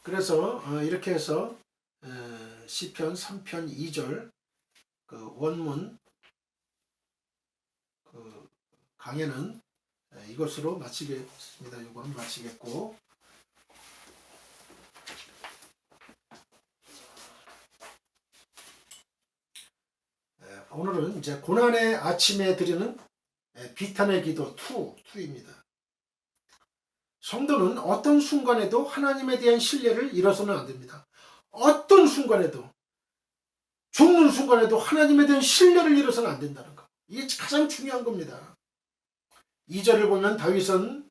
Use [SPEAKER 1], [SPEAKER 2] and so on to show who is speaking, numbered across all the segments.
[SPEAKER 1] 그래서 이렇게 해서 시편 3편 2절 그 원문 그 강해는 이것으로 마치겠습니다. 이건 마치겠고, 오늘은 이제 고난의 아침에 드리는 비탄의 기도 2입니다. 성도는 어떤 순간에도 하나님에 대한 신뢰를 잃어서는 안 됩니다. 어떤 순간에도, 죽는 순간에도 하나님에 대한 신뢰를 잃어서는 안 된다는 거. 이게 가장 중요한 겁니다. 2절을 보면 다윗은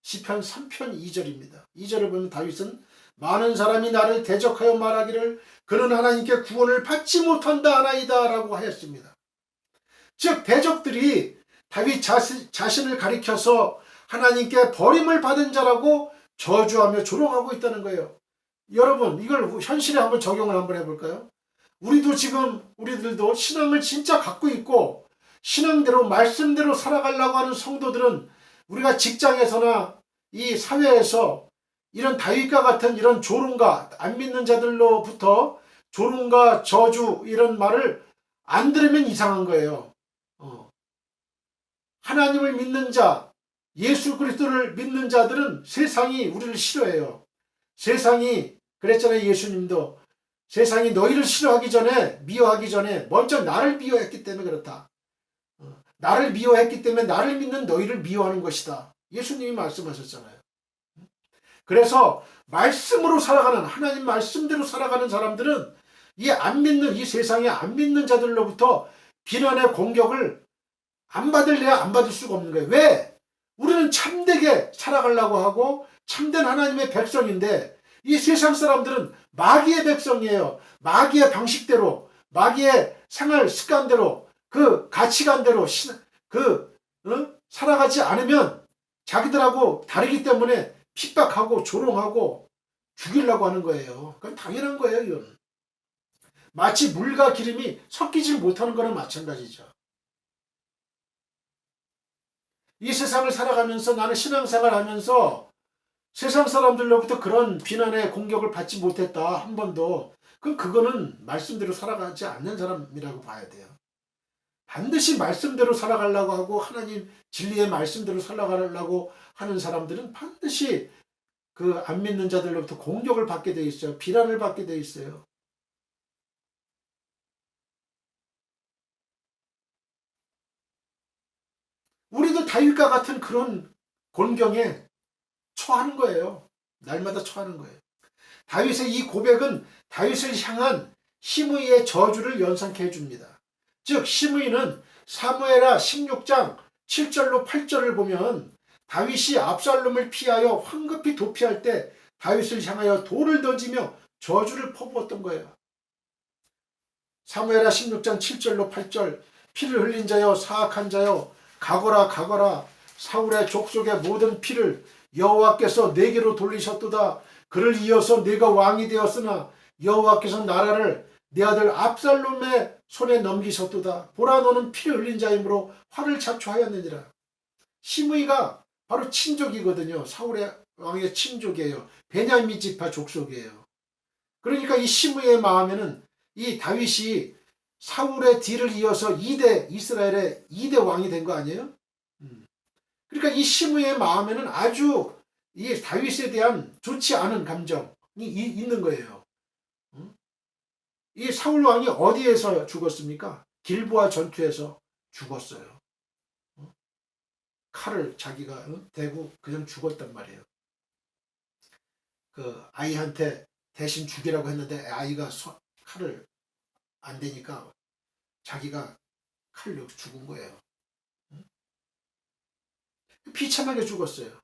[SPEAKER 1] 시편 3편 2절입니다. 2절을 보면 다윗은 많은 사람이 나를 대적하여 말하기를 그는 하나님께 구원을 받지 못한다 하나이다 라고 하였습니다. 즉 대적들이 다윗 자신을 가리켜서 하나님께 버림을 받은 자라고 저주하며 조롱하고 있다는 거예요. 여러분, 이걸 현실에 한번 적용을 한번 해볼까요? 우리들도 신앙을 진짜 갖고 있고 신앙대로 말씀대로 살아가려고 하는 성도들은 우리가 직장에서나 이 사회에서 이런 다윗과 같은 이런 조롱과 안 믿는 자들로부터 조롱과 저주 이런 말을 안 들으면 이상한 거예요. 하나님을 믿는 자, 예수 그리스도를 믿는 자들은 세상이 우리를 싫어해요. 세상이 그랬잖아요. 예수님도 세상이 너희를 싫어하기 전에, 미워하기 전에 먼저 나를 미워했기 때문에 그렇다. 나를 미워했기 때문에 나를 믿는 너희를 미워하는 것이다. 예수님이 말씀하셨잖아요. 그래서 말씀으로 살아가는, 하나님 말씀대로 살아가는 사람들은 이 세상에 안 믿는 자들로부터 비난의 공격을 안 받을래야 안 받을 수가 없는 거예요. 왜? 우리는 참되게 살아가려고 하고 참된 하나님의 백성인데 이 세상 사람들은 마귀의 백성이에요. 마귀의 방식대로, 마귀의 생활 습관대로, 그 가치관대로 살아가지 않으면 자기들하고 다르기 때문에 핍박하고 조롱하고 죽이려고 하는 거예요. 그건 당연한 거예요. 이건. 마치 물과 기름이 섞이지 못하는 거랑 마찬가지죠. 이 세상을 살아가면서 나는 신앙생활 하면서 세상 사람들로부터 그런 비난의 공격을 받지 못했다. 한 번도. 그럼 그거는 말씀대로 살아가지 않는 사람이라고 봐야 돼요. 반드시 말씀대로 살아가려고 하고 하나님 진리의 말씀대로 살아가려고 하는 사람들은 반드시 그 안 믿는 자들로부터 공격을 받게 돼 있어요. 비난을 받게 돼 있어요. 우리도 다윗과 같은 그런 곤경에 처하는 거예요. 날마다 처하는 거예요. 다윗의 이 고백은 다윗을 향한 시므이의 저주를 연상케 해줍니다. 즉 시므이는 사무엘하 16장 7절로 8절을 보면 다윗이 압살롬을 피하여 황급히 도피할 때 다윗을 향하여 돌을 던지며 저주를 퍼부었던 거예요. 사무엘하 16장 7절로 8절 피를 흘린 자여 사악한 자여 가거라 가거라 사울의 족속의 모든 피를 여호와께서 내게로 돌리셨도다. 그를 이어서 내가 왕이 되었으나 여호와께서 나라를 내 아들 압살롬의 손에 넘기셨도다. 보라 너는 피를 흘린 자이므로 화를 자초하였느니라. 시므이가 바로 친족이거든요. 사울의 왕의 친족이에요. 베냐민 지파 족속이에요. 그러니까 이 시므이의 마음에는 이 다윗이 사울의 뒤를 이어서 이스라엘의 2대 왕이 된 거 아니에요? 그러니까 이 시므이의 마음에는 아주 이 다윗에 대한 좋지 않은 감정이 있는 거예요. 이 사울 왕이 어디에서 죽었습니까? 길보아 전투에서 죽었어요. 칼을 자기가 대고 그냥 죽었단 말이에요. 그 아이한테 대신 죽이라고 했는데 아이가 칼을 안 대니까 자기가 칼로 죽은 거예요. 비참하게 죽었어요.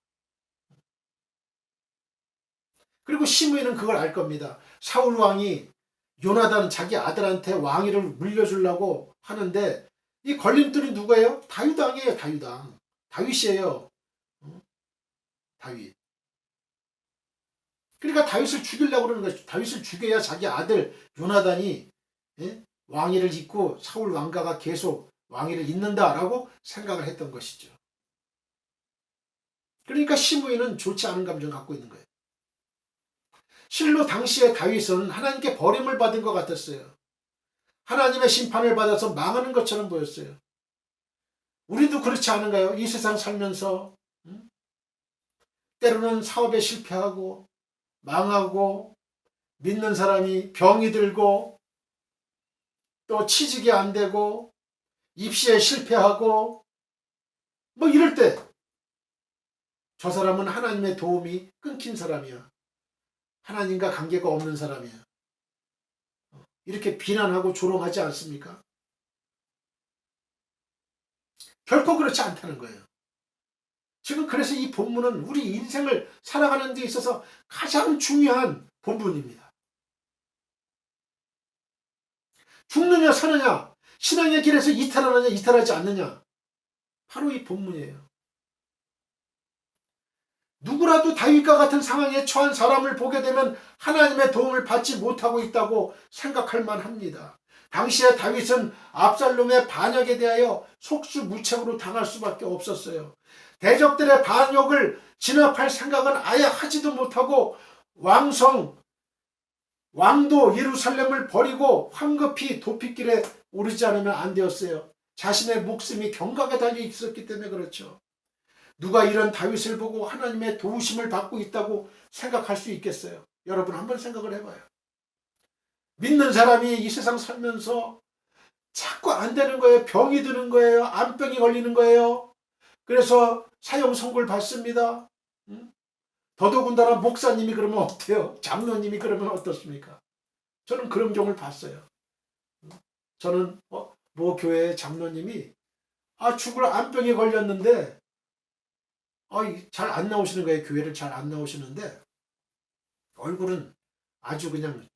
[SPEAKER 1] 그리고 시므이는 그걸 알 겁니다. 사울 왕이 요나단 자기 아들한테 왕위를 물려주려고 하는데 이 걸림돌이 누구예요? 다윗 왕이에요. 다윗 왕. 다윗이에요. 다윗. 그러니까 다윗을 죽이려고 그러는 거죠. 다윗을 죽여야 자기 아들 요나단이 왕위를 잇고 사울 왕가가 계속 왕위를 잇는다라고 생각을 했던 것이죠. 그러니까 시므이는 좋지 않은 감정을 갖고 있는 거예요. 실로 당시의 다윗은 하나님께 버림을 받은 것 같았어요. 하나님의 심판을 받아서 망하는 것처럼 보였어요. 우리도 그렇지 않은가요? 이 세상 살면서 때로는 사업에 실패하고 망하고 믿는 사람이 병이 들고 또 취직이 안 되고 입시에 실패하고 뭐 이럴 때 저 사람은 하나님의 도움이 끊긴 사람이야. 하나님과 관계가 없는 사람이야. 이렇게 비난하고 조롱하지 않습니까? 결코 그렇지 않다는 거예요. 지금 그래서 이 본문은 우리 인생을 살아가는 데 있어서 가장 중요한 본문입니다. 죽느냐 사느냐, 신앙의 길에서 이탈하느냐 이탈하지 않느냐, 바로 이 본문이에요. 누구라도 다윗과 같은 상황에 처한 사람을 보게 되면 하나님의 도움을 받지 못하고 있다고 생각할 만합니다. 당시에 다윗은 압살롬의 반역에 대하여 속수무책으로 당할 수밖에 없었어요. 대적들의 반역을 진압할 생각은 아예 하지도 못하고 왕도 예루살렘을 버리고 황급히 도피길에 오르지 않으면 안 되었어요. 자신의 목숨이 경각에 달려 있었기 때문에 그렇죠. 누가 이런 다윗을 보고 하나님의 도우심을 받고 있다고 생각할 수 있겠어요? 여러분 한번 생각을 해봐요. 믿는 사람이 이 세상 살면서 자꾸 안 되는 거예요. 병이 드는 거예요. 암병이 걸리는 거예요. 그래서 사형 선고를 받습니다. 더더군다나 목사님이 그러면 어때요? 장로님이 그러면 어떻습니까? 저는 그런 경우를 봤어요. 저는 모 교회 장로님이 죽을 암병에 걸렸는데 잘 안 나오시는 거예요. 교회를 잘 안 나오시는데 얼굴은 아주 그냥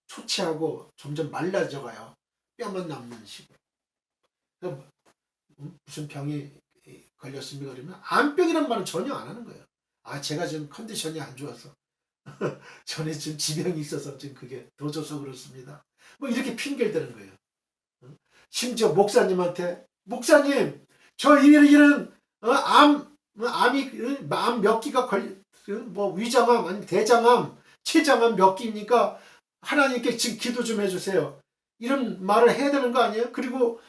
[SPEAKER 1] 초췌하고 점점 말라져 가요. 뼈만 남는 식으로. 무슨 병이 걸렸습니까? 그러면 암병이란 말은 전혀 안 하는 거예요. 제가 지금 컨디션이 안 좋아서 전에 지금 지병이 있어서 지금 그게 더 줘서 그렇습니다. 뭐 이렇게 핑계를 대는 거예요. 심지어 목사님한테 목사님 저 이런 암 몇 기가 뭐 위장암 아니면 대장암 췌장암 몇 기입니까? 하나님께 지금 기도 좀 해주세요. 이런 말을 해야 되는 거 아니에요? 그리고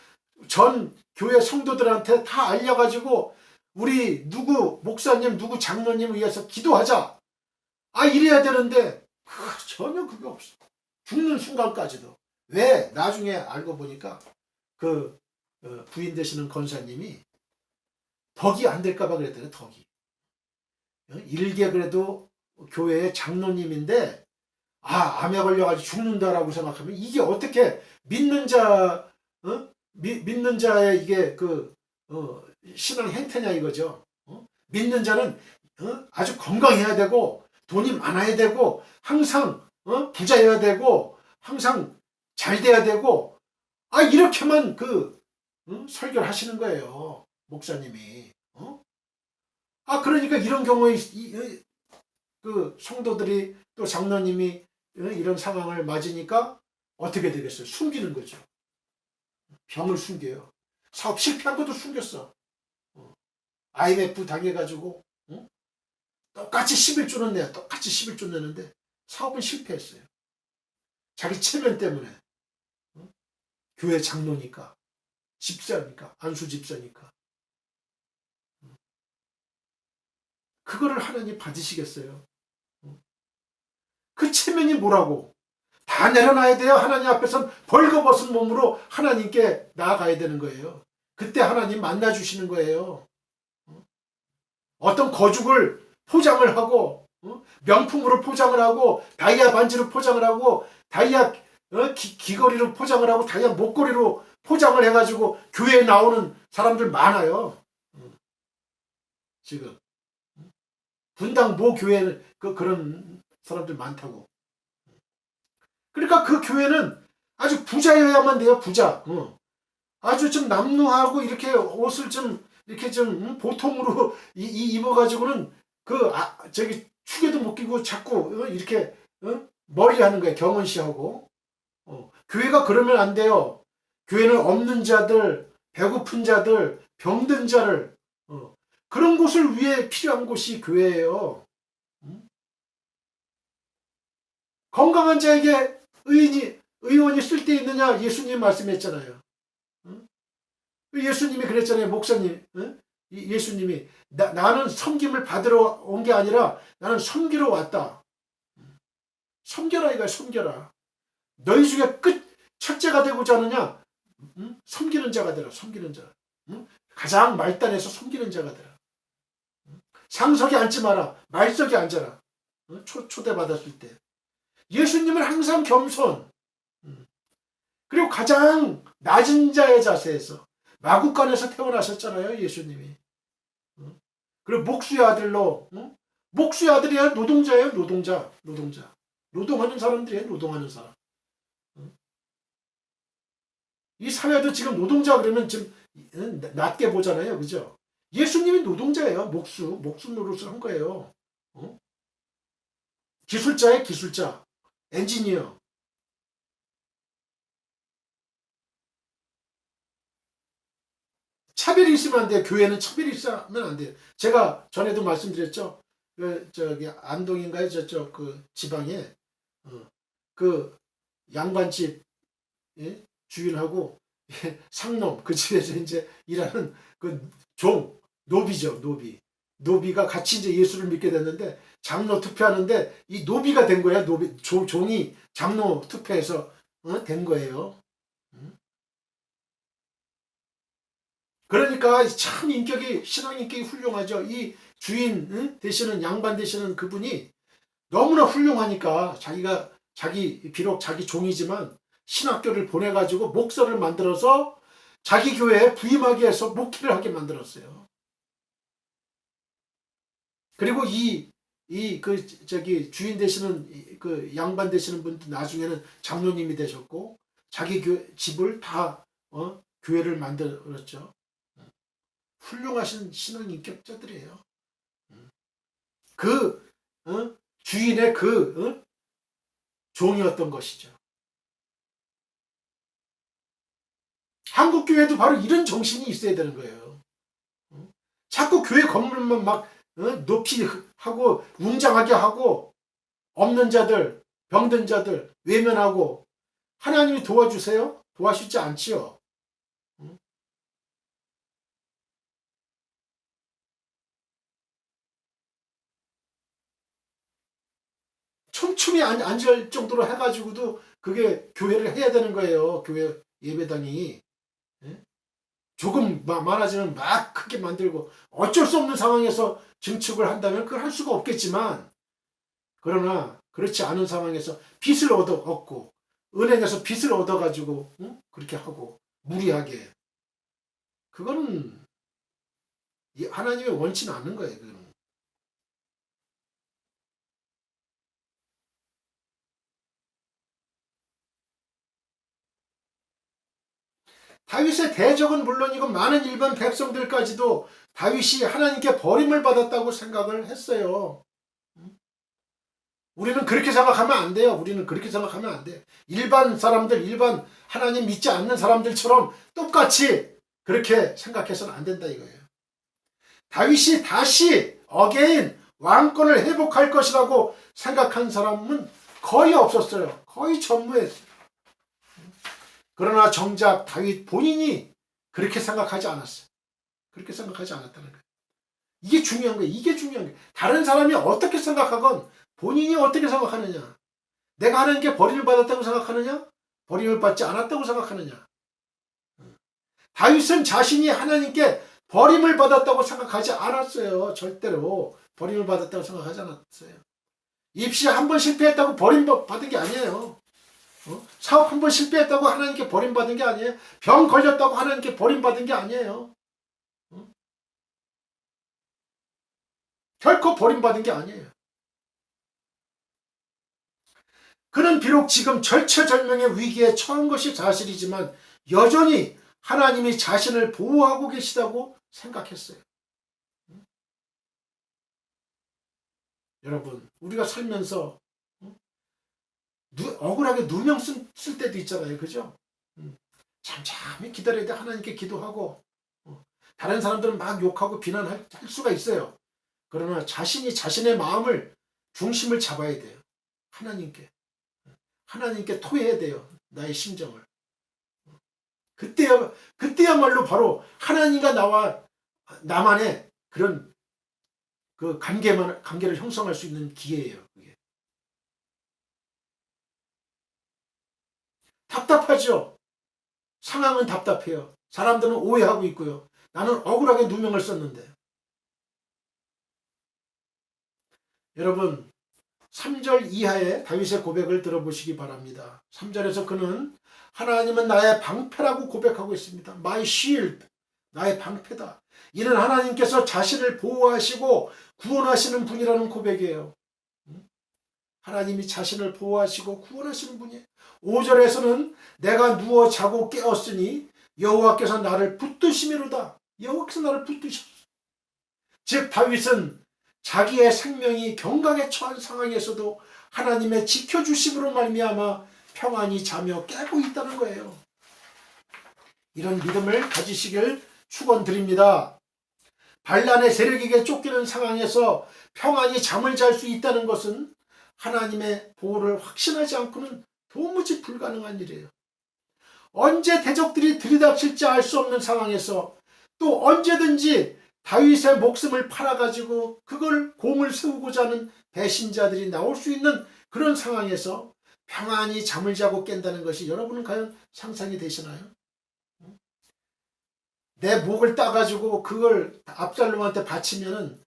[SPEAKER 1] 전 교회 성도들한테 다 알려가지고 우리 누구 목사님 누구 장로님 위해서 기도하자. 이래야 되는데 전혀 그게 없어. 죽는 순간까지도. 왜? 나중에 알고 보니까 그 부인 되시는 권사님이 덕이 안 될까봐 그랬더니 덕이. 일개 그래도 교회의 장로님인데 암에 걸려가지고 죽는다라고 생각하면 이게 어떻게 믿는 자의 이게 신앙 행태냐 이거죠. 믿는 자는 아주 건강해야 되고 돈이 많아야 되고 항상 부자여야 되고 항상 잘 돼야 되고 이렇게만 설교를 하시는 거예요. 목사님이. 그러니까 이런 경우에 성도들이 또 장로님이 이런 상황을 맞으니까 어떻게 되겠어요? 숨기는 거죠. 병을 숨겨요. 사업 실패한 것도 숨겼어. IMF 당해가지고 똑같이 11조는 내야 똑같이 11조 내는데 사업은 실패했어요. 자기 체면 때문에. 교회 장로니까 집사니까 안수 집사니까. 그거를 하나님 받으시겠어요? 그 체면이 뭐라고? 다 내려놔야 돼요. 하나님 앞에선 벌거벗은 몸으로 하나님께 나아가야 되는 거예요. 그때 하나님 만나주시는 거예요. 어떤 거죽을 포장을 하고 명품으로 포장을 하고 다이아 반지로 포장을 하고 다이아 귀걸이로 포장을 하고 다이아 목걸이로 포장을 해가지고 교회에 나오는 사람들 많아요. 지금 분당 모 교회는 그런 사람들 많다고. 그러니까 그 교회는 아주 부자여야만 돼요. 부자. 아주 좀 남루하고 이렇게 옷을 좀 이렇게 좀 보통으로 입어가지고는 저기 축에도 못 끼고 자꾸 이렇게 머리 하는 거예요. 경원시하고. 교회가 그러면 안 돼요. 교회는 없는 자들, 배고픈 자들, 병든 자를 그런 곳을 위해 필요한 곳이 교회예요. 건강한 자에게 의원이 쓸데있느냐 예수님 말씀했잖아요. 예수님이 그랬잖아요. 목사님, 예수님이 나는 섬김을 받으러 온 게 아니라 나는 섬기러 왔다. 섬겨라 이거야. 섬겨라. 너희 중에 첫째가 되고자 하느냐? 섬기는 자가 되라. 섬기는 자. 가장 말단에서 섬기는 자가 되라. 상석에 앉지 마라. 말석에 앉아라. 초대받았을 때. 예수님은 항상 겸손. 그리고 가장 낮은 자의 자세에서 마구간에서 태어나셨잖아요. 예수님이. 그리고 목수의 아들로. 목수의 아들이야 노동자예요. 노동자. 노동하는 사람들이에요. 노동하는 사람. 이 사회도 지금 노동자 그러면 좀 낮게 보잖아요. 그죠? 예수님이 노동자예요. 목수 노릇을 한 거예요. 기술자의 기술자. 엔지니어. 차별이 있으면 안 돼요. 교회는 차별이 있으면 안 돼요. 제가 전에도 말씀드렸죠. 저기 안동인가요? 저쪽 그 지방에 그 양반집 주인하고 상놈 그 집에서 이제 일하는 그 노비죠. 노비가 같이 이제 예수를 믿게 됐는데 장로 투표하는데 이 노비가 된 거야. 종이 장로 투표해서 된 거예요. 그러니까 참 신앙 인격이 훌륭하죠. 이 주인 되시는 양반 되시는 그분이 너무나 훌륭하니까 비록 자기 종이지만 신학교를 보내가지고 목사를 만들어서 자기 교회에 부임하게 해서 목회를 하게 만들었어요. 그리고 주인 되시는 그 양반 되시는 분도 나중에는 장로님이 되셨고 자기 집을 다 교회를 만들었죠. 훌륭하신 신앙 인격자들이에요. 그 주인의 종이었던 것이죠. 한국 교회도 바로 이런 정신이 있어야 되는 거예요. 자꾸 교회 건물만 막 높이 하고 웅장하게 하고 없는 자들, 병든 자들 외면하고 하나님이 도와주세요? 도와주지 않지요. 촘촘히 앉을 정도로 해가지고도 그게 교회를 해야 되는 거예요. 교회 예배당이. 조금 많아지면 막 크게 만들고 어쩔 수 없는 상황에서 증축을 한다면 그걸 할 수가 없겠지만 그러나 그렇지 않은 상황에서 빚을 얻고 은행에서 빚을 얻어가지고 그렇게 하고 무리하게 그거는 하나님의 원치는 않는 거예요. 그거는. 다윗의 대적은 물론이고 많은 일반 백성들까지도 다윗이 하나님께 버림을 받았다고 생각을 했어요. 우리는 그렇게 생각하면 안 돼요. 우리는 그렇게 생각하면 안 돼요. 일반 사람들, 일반 하나님 믿지 않는 사람들처럼 똑같이 그렇게 생각해서는 안 된다 이거예요. 다윗이 다시 어게인 왕권을 회복할 것이라고 생각한 사람은 거의 없었어요. 거의 전무했어요. 그러나 정작 다윗 본인이 그렇게 생각하지 않았어요. 그렇게 생각하지 않았다는 거예요. 이게 중요한 거예요. 이게 중요한 거예요. 다른 사람이 어떻게 생각하건 본인이 어떻게 생각하느냐. 내가 하나님께 버림을 받았다고 생각하느냐? 버림을 받지 않았다고 생각하느냐. 다윗은 자신이 하나님께 버림을 받았다고 생각하지 않았어요. 절대로 버림을 받았다고 생각하지 않았어요. 입시 한 번 실패했다고 버림받은 게 아니에요. 사업 한 번 실패했다고 하나님께 버림받은 게 아니에요. 병 걸렸다고 하나님께 버림받은 게 아니에요. 결코 버림받은 게 아니에요. 그는 비록 지금 절체절명의 위기에 처한 것이 사실이지만 여전히 하나님이 자신을 보호하고 계시다고 생각했어요. 여러분, 우리가 살면서 억울하게 누명 쓸 때도 있잖아요. 그죠? 잠잠히 기다려야 돼. 하나님께 기도하고 다른 사람들은 막 욕하고 비난할 수가 있어요. 그러나 자신이 자신의 마음을 중심을 잡아야 돼요. 하나님께. 하나님께 토해야 돼요. 나의 심정을. 그때야말로 바로 하나님과 나만의 그런 그 관계를 형성할 수 있는 기회예요. 그게. 답답하죠. 상황은 답답해요. 사람들은 오해하고 있고요. 나는 억울하게 누명을 썼는데. 여러분 3절 이하의 다윗의 고백을 들어보시기 바랍니다. 3절에서 그는 하나님은 나의 방패라고 고백하고 있습니다. My shield, 나의 방패다. 이는 하나님께서 자신을 보호하시고 구원하시는 분이라는 고백이에요. 하나님이 자신을 보호하시고 구원하시는 분이에요. 5절에서는 내가 누워 자고 깨었으니 여호와께서 나를 붙드심이로다. 여호와께서 나를 붙드셨어. 즉 다윗은 자기의 생명이 경각에 처한 상황에서도 하나님의 지켜주심으로 말미암아 평안히 자며 깨고 있다는 거예요. 이런 믿음을 가지시길 축원드립니다. 반란의 세력에게 쫓기는 상황에서 평안히 잠을 잘 수 있다는 것은 하나님의 보호를 확신하지 않고는 도무지 불가능한 일이에요. 언제 대적들이 들이닥칠지 알 수 없는 상황에서 또 언제든지 다윗의 목숨을 팔아가지고 그걸 공을 세우고자 하는 배신자들이 나올 수 있는 그런 상황에서 평안히 잠을 자고 깬다는 것이 여러분은 과연 상상이 되시나요? 내 목을 따가지고 그걸 압살롬한테 바치면은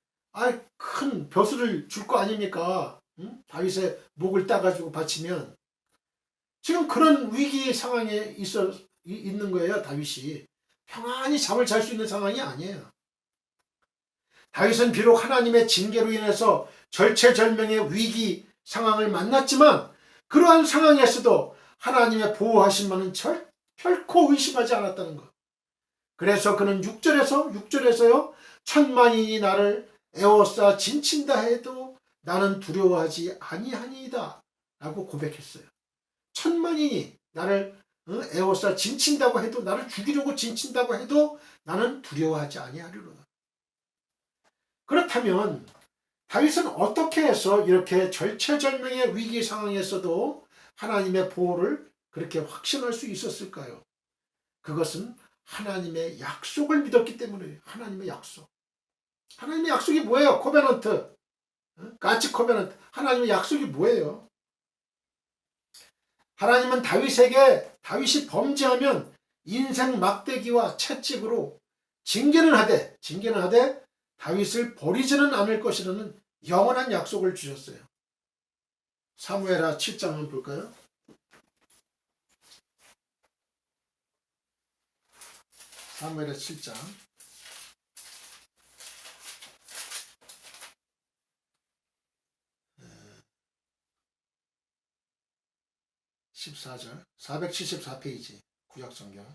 [SPEAKER 1] 큰 벼슬을 줄 거 아닙니까? 다윗의 목을 따가지고 바치면 지금 그런 위기 상황에 있는 거예요. 다윗이 평안히 잠을 잘 수 있는 상황이 아니에요. 다윗은 비록 하나님의 징계로 인해서 절체절명의 위기 상황을 만났지만 그러한 상황에서도 하나님의 보호하심만은 결코 의심하지 않았다는 것. 그래서 그는 6절에서요. 천만인이 나를 에워싸 진친다 해도 나는 두려워하지 아니하니이다 라고 고백했어요. 천만인이 나를 에워싸 진친다고 해도, 나를 죽이려고 진친다고 해도 나는 두려워하지 아니하리로다. 그렇다면 다윗은 어떻게 해서 이렇게 절체절명의 위기 상황에서도 하나님의 보호를 그렇게 확신할 수 있었을까요? 그것은 하나님의 약속을 믿었기 때문이에요. 하나님의 약속. 하나님의 약속이 뭐예요? 코베넌트. 가치 코베넌트. 하나님의 약속이 뭐예요? 하나님은 다윗이 범죄하면 인생 막대기와 채찍으로 징계는 하되 다윗을 버리지는 않을 것이라는 영원한 약속을 주셨어요. 사무엘하 7장 한번 볼까요? 사무엘하 7장 14절 474페이지 구약성경.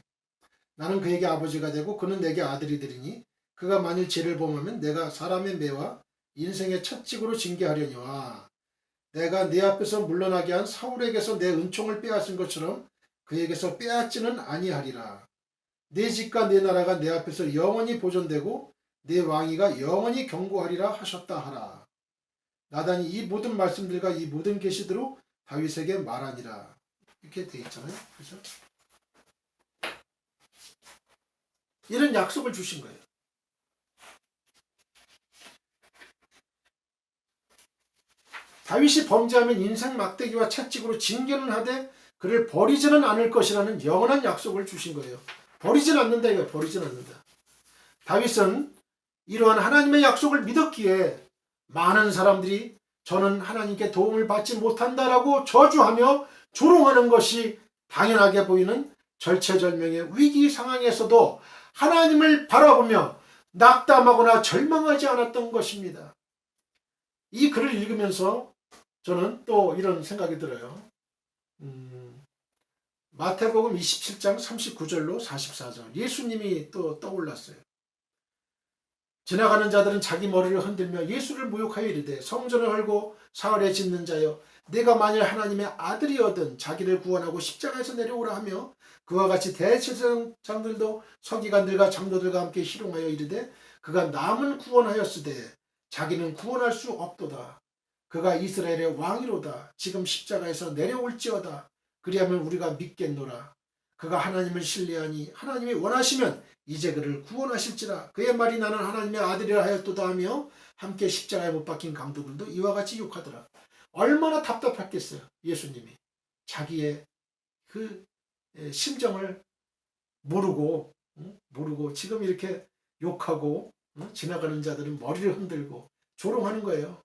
[SPEAKER 1] 나는 그에게 아버지가 되고 그는 내게 아들이 되리니 그가 만일 죄를 범하면 내가 사람의 매와 인생의 채찍으로 징계하려니와 내가 네 앞에서 물러나게 한 사울에게서 내 은총을 빼앗은 것처럼 그에게서 빼앗지는 아니하리라. 네 집과 네 나라가 내 앞에서 영원히 보존되고 네 왕위가 영원히 경고하리라 하셨다 하라. 나단이 이 모든 말씀들과 이 모든 계시대로 다윗에게 말하니라. 이렇게 돼 있잖아요. 그렇죠? 이런 약속을 주신 거예요. 다윗이 범죄하면 인생 막대기와 채찍으로 징계는 하되 그를 버리지는 않을 것이라는 영원한 약속을 주신 거예요. 버리진 않는다 이거예요. 버리진 않는다. 다윗은 이러한 하나님의 약속을 믿었기에 많은 사람들이 저는 하나님께 도움을 받지 못한다라고 저주하며 조롱하는 것이 당연하게 보이는 절체절명의 위기 상황에서도 하나님을 바라보며 낙담하거나 절망하지 않았던 것입니다. 이 글을 읽으면서 저는 또 이런 생각이 들어요. 마태복음 27장 39절로 44절 예수님이 또 떠올랐어요. 지나가는 자들은 자기 머리를 흔들며 예수를 모욕하여 이르되 성전을 헐고 사흘에 짓는 자여 내가 만일 하나님의 아들이거든 자기를 구원하고 십자가에서 내려오라 하며 그와 같이 대제사장들도 서기관들과 장로들과 함께 희롱하여 이르되 그가 남은 구원하였으되 자기는 구원할 수 없도다. 그가 이스라엘의 왕이로다. 지금 십자가에서 내려올지어다. 그리하면 우리가 믿겠노라. 그가 하나님을 신뢰하니 하나님이 원하시면 이제 그를 구원하실지라. 그의 말이 나는 하나님의 아들이라 하였도다 하며 함께 십자가에 못 박힌 강도들도 이와 같이 욕하더라. 얼마나 답답했겠어요. 예수님이 자기의 그 심정을 모르고 지금 이렇게 욕하고 지나가는 자들은 머리를 흔들고 조롱하는 거예요.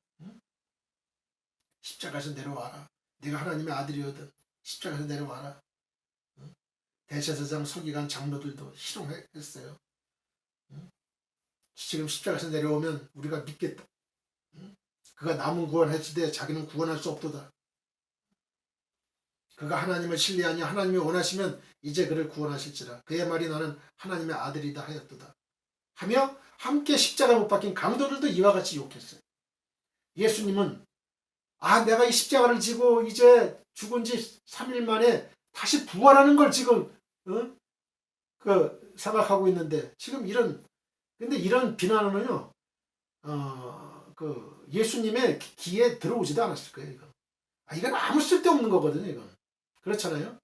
[SPEAKER 1] 십자가에서 내려와라. 네가 하나님의 아들이거든. 십자가에서 내려와라. 대제사장 서기관 장로들도 희롱했어요. 지금 십자가에서 내려오면 우리가 믿겠다. 그가 남은 구원했을 때 자기는 구원할 수 없도다. 그가 하나님을 신뢰하니 하나님이 원하시면 이제 그를 구원하실지라. 그의 말이 나는 하나님의 아들이다 하였도다. 하며 함께 십자가에 못 박힌 강도들도 이와 같이 욕했어요. 예수님은 내가 이 십자가를 지고 이제 죽은 지 3일 만에 다시 부활하는 걸 지금 생각하고 있는데 지금 근데 이런 비난은요 예수님의 귀에 들어오지도 않았을 거예요. 이건 아무 쓸데없는 거거든요. 이건 그렇잖아요.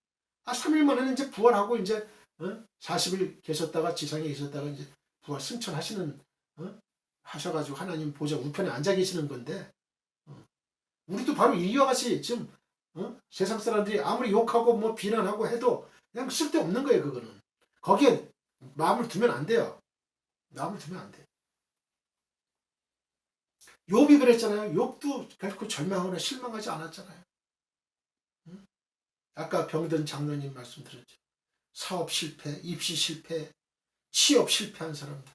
[SPEAKER 1] 3일 만에는 이제 부활하고 이제 40일 계셨다가 지상에 계셨다가 이제 부활 승천하시는 하셔가지고 하나님 보좌 우편에 앉아 계시는 건데 우리도 바로 이와 같이 지금 세상 사람들이 아무리 욕하고 뭐 비난하고 해도 그냥 쓸데없는 거예요. 그거는 거기에 마음을 두면 안 돼요. 마음을 두면 안 돼요. 욥이 그랬잖아요. 욥도 결코 절망하거나 실망하지 않았잖아요. 아까 병든 장로님 말씀드렸죠. 사업 실패, 입시 실패, 취업 실패한 사람들.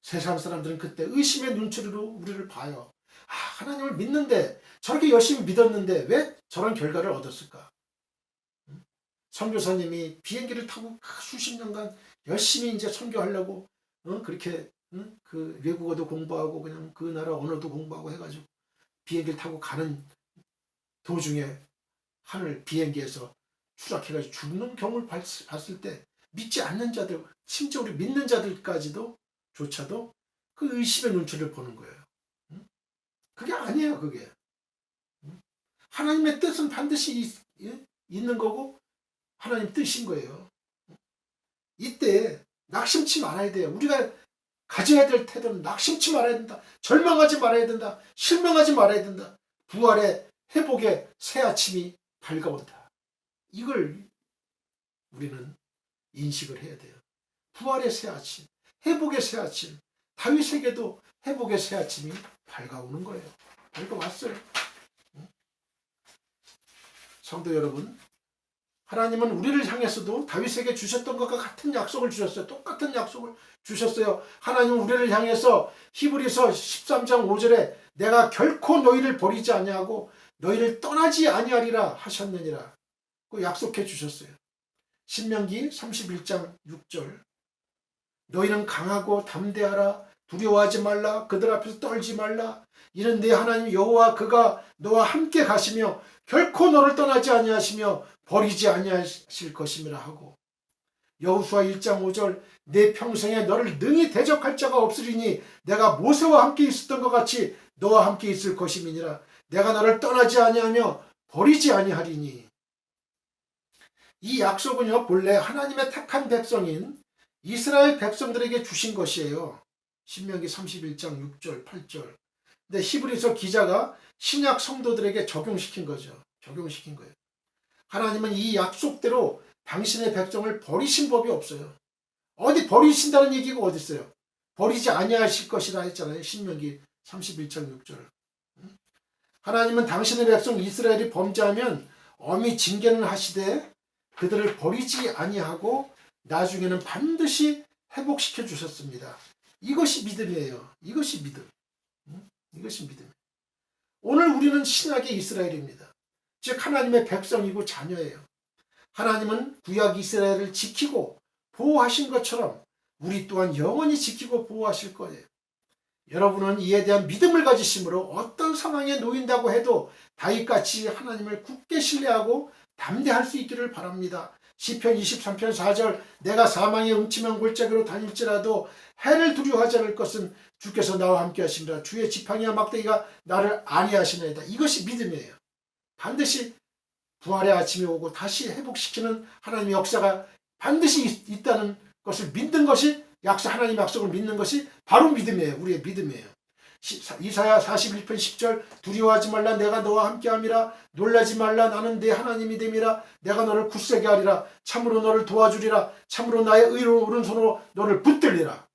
[SPEAKER 1] 세상 사람들은 그때 의심의 눈초리로 우리를 봐요. 하나님을 믿는데 저렇게 열심히 믿었는데 왜 저런 결과를 얻었을까? 선교사님이 비행기를 타고 수십 년간 열심히 이제 선교하려고 그렇게 그 외국어도 공부하고 그냥 그 나라 언어도 공부하고 해가지고 비행기를 타고 가는 도중에 하늘 비행기에서 추락해가지고 죽는 경우를 봤을 때 믿지 않는 자들, 심지어 우리 믿는 자들까지도 조차도 그 의심의 눈초리를 보는 거예요. 그게 아니에요. 그게 하나님의 뜻은 반드시 있는 거고 하나님 뜻인 거예요. 이때 낙심치 말아야 돼요. 우리가 가져야 될 태도는 낙심치 말아야 된다. 절망하지 말아야 된다. 실망하지 말아야 된다. 부활의 회복의 새 아침이 밝아온다. 이걸 우리는 인식을 해야 돼요. 부활의 새 아침, 회복의 새 아침, 다윗에게도 회복의 새 아침이 밝아오는 거예요. 밝아왔어요. 성도 여러분, 하나님은 우리를 향해서도 다윗에게 주셨던 것과 같은 약속을 주셨어요. 똑같은 약속을 주셨어요. 하나님은 우리를 향해서 히브리서 13장 5절에 내가 결코 너희를 버리지 아니하고 너희를 떠나지 아니하리라 하셨느니라. 그 약속해 주셨어요. 신명기 31장 6절 너희는 강하고 담대하라. 두려워하지 말라. 그들 앞에서 떨지 말라. 이는 네 하나님 여호와 그가 너와 함께 가시며 결코 너를 떠나지 아니하시며 버리지 아니하실 것임이라 하고 여호수아 1장 5절 내 평생에 너를 능히 대적할 자가 없으리니 내가 모세와 함께 있었던 것 같이 너와 함께 있을 것임이니라. 내가 너를 떠나지 아니하며 버리지 아니하리니. 이 약속은요 본래 하나님의 택한 백성인 이스라엘 백성들에게 주신 것이에요. 신명기 31장 6절 8절. 근데 히브리서 기자가 신약 성도들에게 적용시킨 거죠. 적용시킨 거예요. 하나님은 이 약속대로 당신의 백성을 버리신 법이 없어요. 어디 버리신다는 얘기가 어디 있어요? 버리지 아니하실 것이라 했잖아요. 신명기 31장 6절. 하나님은 당신의 백성 이스라엘이 범죄하면 엄히 징계는 하시되 그들을 버리지 아니하고 나중에는 반드시 회복시켜 주셨습니다. 이것이 믿음이에요. 이것이 믿음. 이것이 믿음. 오늘 우리는 신약의 이스라엘입니다. 즉 하나님의 백성이고 자녀예요. 하나님은 구약 이스라엘을 지키고 보호하신 것처럼 우리 또한 영원히 지키고 보호하실 거예요. 여러분은 이에 대한 믿음을 가지심으로 어떤 상황에 놓인다고 해도 다윗같이 하나님을 굳게 신뢰하고 담대할 수 있기를 바랍니다. 시편 23편 4절 내가 사망의 음침한 골짜기로 다닐지라도 해를 두려워하지 않을 것은 주께서 나와 함께 하시니라. 주의 지팡이와 막대기가 나를 안위하시나이다. 이것이 믿음이에요. 반드시 부활의 아침이 오고 다시 회복시키는 하나님의 역사가 반드시 있다는 것을 믿는 것이, 하나님의 약속을 믿는 것이 바로 믿음이에요. 우리의 믿음이에요. 이사야 41편 10절 두려워하지 말라 내가 너와 함께함이라. 놀라지 말라 나는 네 하나님이 됨이라. 내가 너를 굳세게 하리라. 참으로 너를 도와주리라. 참으로 나의 의로운 오른손으로 너를 붙들리라.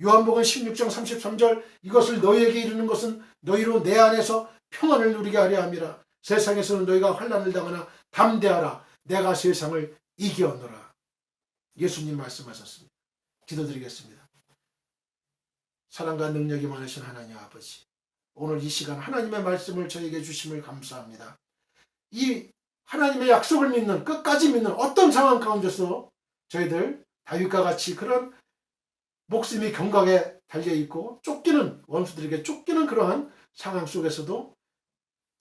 [SPEAKER 1] 요한복음 16장 33절 이것을 너희에게 이르는 것은 너희로 내 안에서 평안을 누리게 하려 함이라. 세상에서는 너희가 환난을 당하나 담대하라. 내가 세상을 이기었노라. 예수님 말씀하셨습니다. 기도드리겠습니다. 사랑과 능력이 많으신 하나님 아버지, 오늘 이 시간 하나님의 말씀을 저에게 주심을 감사합니다. 이 하나님의 약속을 믿는, 끝까지 믿는 어떤 상황 가운데서 저희들 다윗과 같이 그런 목숨이 경각에 달려있고 쫓기는, 원수들에게 쫓기는 그러한 상황 속에서도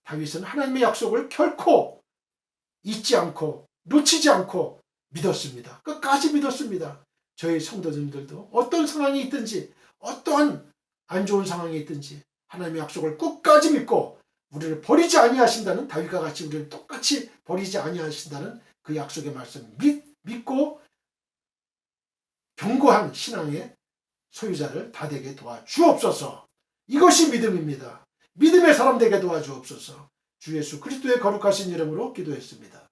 [SPEAKER 1] 다윗은 하나님의 약속을 결코 잊지 않고 놓치지 않고 믿었습니다. 끝까지 믿었습니다. 저희 성도님들도 어떤 상황이 있든지, 어떠한 안 좋은 상황이 있든지 하나님의 약속을 끝까지 믿고 우리를 버리지 아니하신다는, 다윗과 같이 우리를 똑같이 버리지 아니하신다는 그 약속의 말씀 믿고 견고한 신앙의 소유자를 다 되게 도와주옵소서. 이것이 믿음입니다. 믿음의 사람 되게 도와주옵소서. 주 예수 그리스도의 거룩하신 이름으로 기도했습니다.